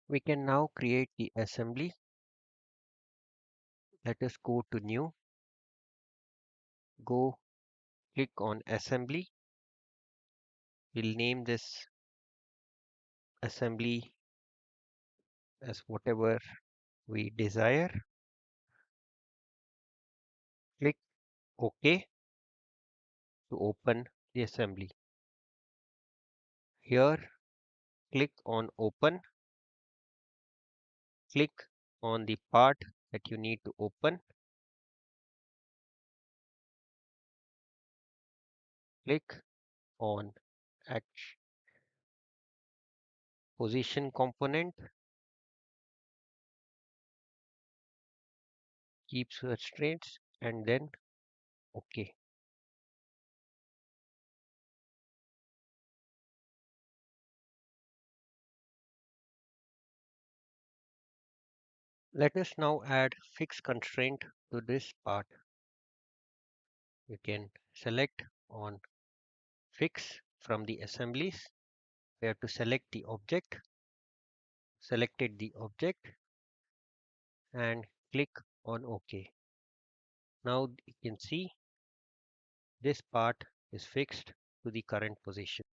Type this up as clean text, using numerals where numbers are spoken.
We can now create the assembly. Let us go to new, go click on assembly. We'll name this assembly as whatever we desire. Click OK to open the assembly. Here, click on open. Click on the part that you need to open. Click on position component. Keep constraints and then OK. Let us now add fixed constraint to this part. You can select on fix from the assemblies. We have to select the object, selected the object and click on OK. Now you can see this part is fixed to the current position.